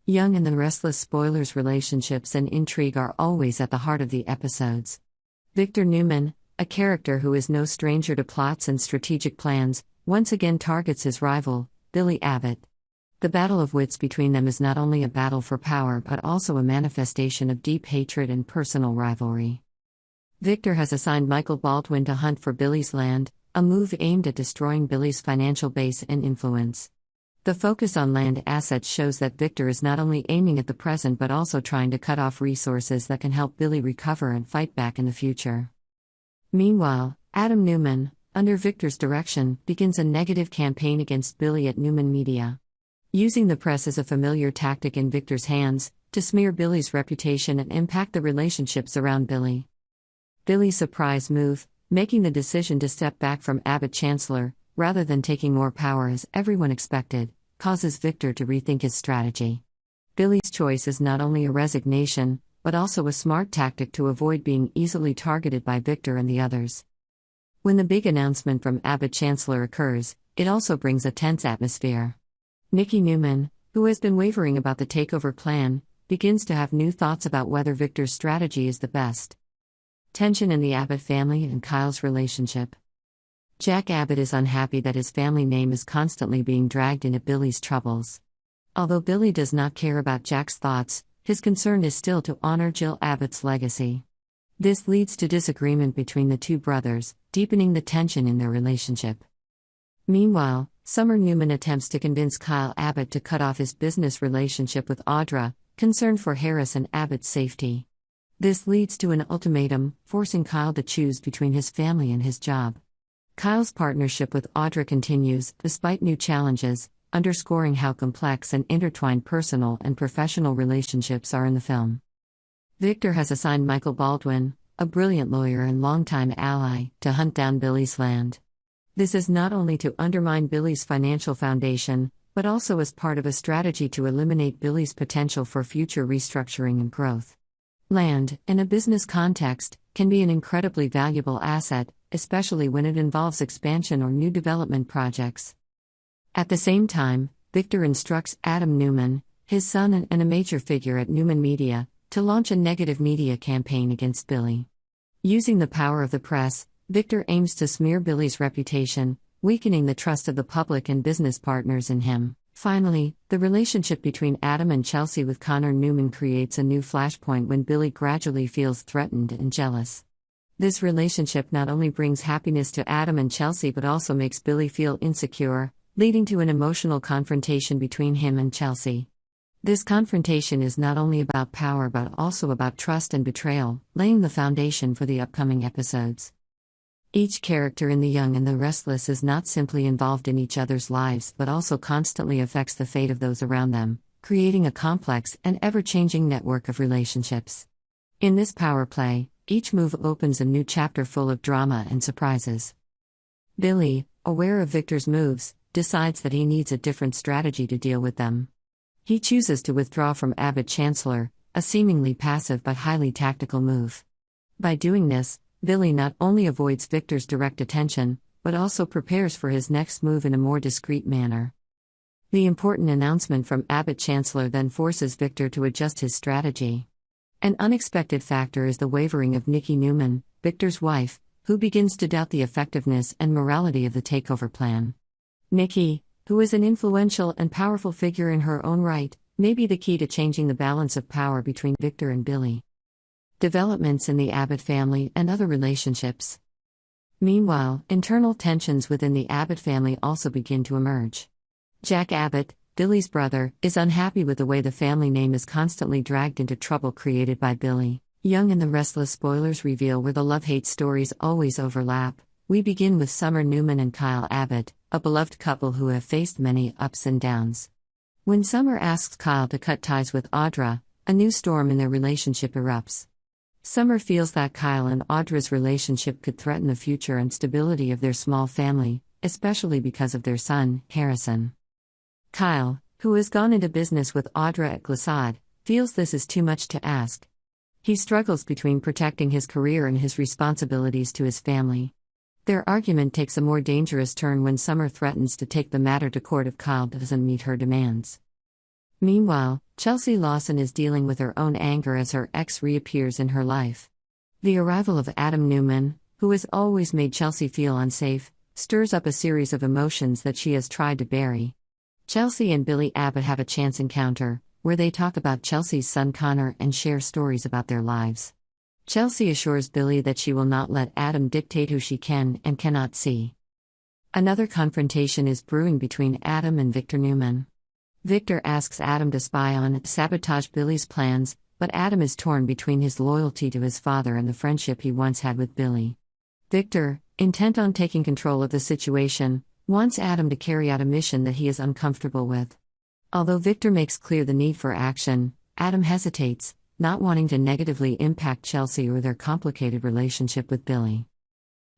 Young and the Restless spoilers relationships and intrigue are always at the heart of the episodes. Victor Newman, a character who is no stranger to plots and strategic plans, once again targets his rival, Billy Abbott. The battle of wits between them is not only a battle for power but also a manifestation of deep hatred and personal rivalry. Victor has assigned Michael Baldwin to hunt for Billy's land, a move aimed at destroying Billy's financial base and influence. The focus on land assets shows that Victor is not only aiming at the present but also trying to cut off resources that can help Billy recover and fight back in the future. Meanwhile, Adam Newman, under Victor's direction, begins a negative campaign against Billy at Newman Media. Using the press as a familiar tactic in Victor's hands, to smear Billy's reputation and impact the relationships around Billy. Billy's surprise move, making the decision to step back from Abbott Chancellor, rather than taking more power as everyone expected, causes Victor to rethink his strategy. Billy's choice is not only a resignation, but also a smart tactic to avoid being easily targeted by Victor and the others. When the big announcement from Abbott Chancellor occurs, it also brings a tense atmosphere. Nikki Newman, who has been wavering about the takeover plan, begins to have new thoughts about whether Victor's strategy is the best. Tension in the Abbott family and Kyle's relationship. Jack Abbott is unhappy that his family name is constantly being dragged into Billy's troubles. Although Billy does not care about Jack's thoughts, his concern is still to honor Jill Abbott's legacy. This leads to disagreement between the two brothers, deepening the tension in their relationship. Meanwhile, Summer Newman attempts to convince Kyle Abbott to cut off his business relationship with Audra, concerned for Harris and Abbott's safety. This leads to an ultimatum, forcing Kyle to choose between his family and his job. Kyle's partnership with Audra continues, despite new challenges, underscoring how complex and intertwined personal and professional relationships are in the film. Victor has assigned Michael Baldwin, a brilliant lawyer and longtime ally, to hunt down Billy's land. This is not only to undermine Billy's financial foundation, but also as part of a strategy to eliminate Billy's potential for future restructuring and growth. Land, in a business context, can be an incredibly valuable asset, especially when it involves expansion or new development projects. At the same time, Victor instructs Adam Newman, his son and a major figure at Newman Media, to launch a negative media campaign against Billy. Using the power of the press, Victor aims to smear Billy's reputation, weakening the trust of the public and business partners in him. Finally, the relationship between Adam and Chelsea with Connor Newman creates a new flashpoint when Billy gradually feels threatened and jealous. This relationship not only brings happiness to Adam and Chelsea but also makes Billy feel insecure, leading to an emotional confrontation between him and Chelsea. This confrontation is not only about power but also about trust and betrayal, laying the foundation for the upcoming episodes. Each character in The Young and the Restless is not simply involved in each other's lives but also constantly affects the fate of those around them, creating a complex and ever-changing network of relationships. In this power play, each move opens a new chapter full of drama and surprises. Billy, aware of Victor's moves, decides that he needs a different strategy to deal with them. He chooses to withdraw from Abbott Chancellor, a seemingly passive but highly tactical move. By doing this, Billy not only avoids Victor's direct attention, but also prepares for his next move in a more discreet manner. The important announcement from Abbott Chancellor then forces Victor to adjust his strategy. An unexpected factor is the wavering of Nikki Newman, Victor's wife, who begins to doubt the effectiveness and morality of the takeover plan. Nikki, who is an influential and powerful figure in her own right, may be the key to changing the balance of power between Victor and Billy. Developments in the Abbott family and other relationships. Meanwhile, internal tensions within the Abbott family also begin to emerge. Jack Abbott, Billy's brother, is unhappy with the way the family name is constantly dragged into trouble created by Billy. Young and the Restless spoilers reveal where the love-hate stories always overlap. We begin with Summer Newman and Kyle Abbott, a beloved couple who have faced many ups and downs. When Summer asks Kyle to cut ties with Audra, a new storm in their relationship erupts. Summer feels that Kyle and Audra's relationship could threaten the future and stability of their small family, especially because of their son, Harrison. Kyle, who has gone into business with Audra at Glissade, feels this is too much to ask. He struggles between protecting his career and his responsibilities to his family. Their argument takes a more dangerous turn when Summer threatens to take the matter to court if Kyle doesn't meet her demands. Meanwhile, Chelsea Lawson is dealing with her own anger as her ex reappears in her life. The arrival of Adam Newman, who has always made Chelsea feel unsafe, stirs up a series of emotions that she has tried to bury. Chelsea and Billy Abbott have a chance encounter, where they talk about Chelsea's son Connor and share stories about their lives. Chelsea assures Billy that she will not let Adam dictate who she can and cannot see. Another confrontation is brewing between Adam and Victor Newman. Victor asks Adam to spy on and sabotage Billy's plans, but Adam is torn between his loyalty to his father and the friendship he once had with Billy. Victor, intent on taking control of the situation, wants Adam to carry out a mission that he is uncomfortable with. Although Victor makes clear the need for action, Adam hesitates, not wanting to negatively impact Chelsea or their complicated relationship with Billy.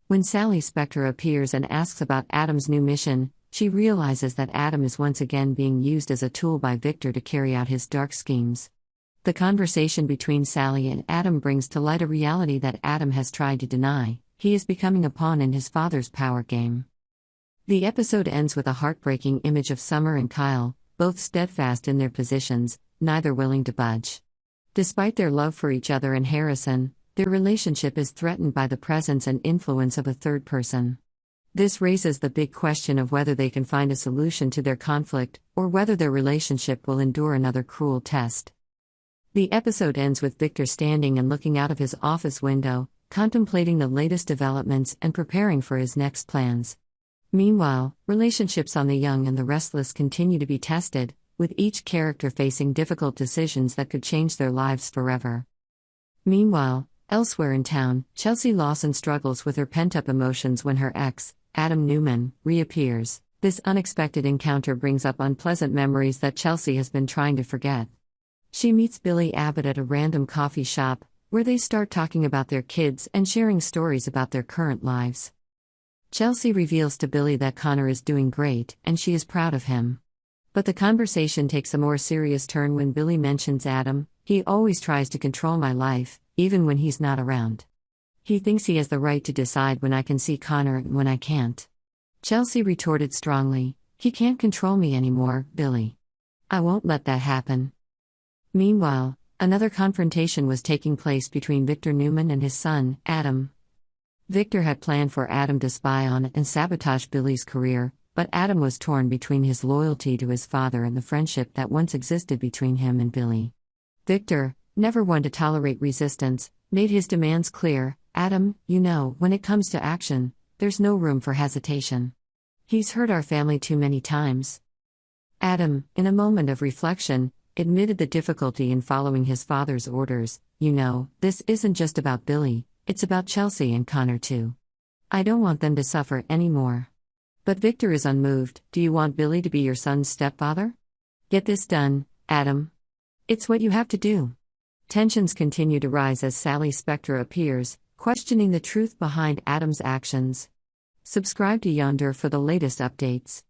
When Sally Spectre appears and asks about Adam's new mission, she realizes that Adam is once again being used as a tool by Victor to carry out his dark schemes. The conversation between Sally and Adam brings to light a reality that Adam has tried to deny: he is becoming a pawn in his father's power game. The episode ends with a heartbreaking image of Summer and Kyle, both steadfast in their positions, neither willing to budge. Despite their love for each other and Harrison, their relationship is threatened by the presence and influence of a third person. This raises the big question of whether they can find a solution to their conflict, or whether their relationship will endure another cruel test. The episode ends with Victor standing and looking out of his office window, contemplating the latest developments and preparing for his next plans. Meanwhile, relationships on The Young and the Restless continue to be tested, with each character facing difficult decisions that could change their lives forever. Meanwhile, elsewhere in town, Chelsea Lawson struggles with her pent-up emotions when her ex, Adam Newman, reappears. This unexpected encounter brings up unpleasant memories that Chelsea has been trying to forget. She meets Billy Abbott at a random coffee shop, where they start talking about their kids and sharing stories about their current lives. Chelsea reveals to Billy that Connor is doing great, and she is proud of him. But the conversation takes a more serious turn when Billy mentions Adam. "He always tries to control my life, even when he's not around. He thinks he has the right to decide when I can see Connor and when I can't." Chelsea retorted strongly, "He can't control me anymore, Billy. I won't let that happen." Meanwhile, another confrontation was taking place between Victor Newman and his son, Adam. Victor had planned for Adam to spy on and sabotage Billy's career, but Adam was torn between his loyalty to his father and the friendship that once existed between him and Billy. Victor, never one to tolerate resistance, made his demands clear: "Adam, you know, when it comes to action, there's no room for hesitation. He's hurt our family too many times." Adam, in a moment of reflection, admitted the difficulty in following his father's orders. "You know, this isn't just about Billy, it's about Chelsea and Connor too. I don't want them to suffer anymore." But Victor is unmoved. "Do you want Billy to be your son's stepfather? Get this done, Adam. It's what you have to do." Tensions continue to rise as Sally Spectre appears, questioning the truth behind Adam's actions. Subscribe to Yonder for the latest updates.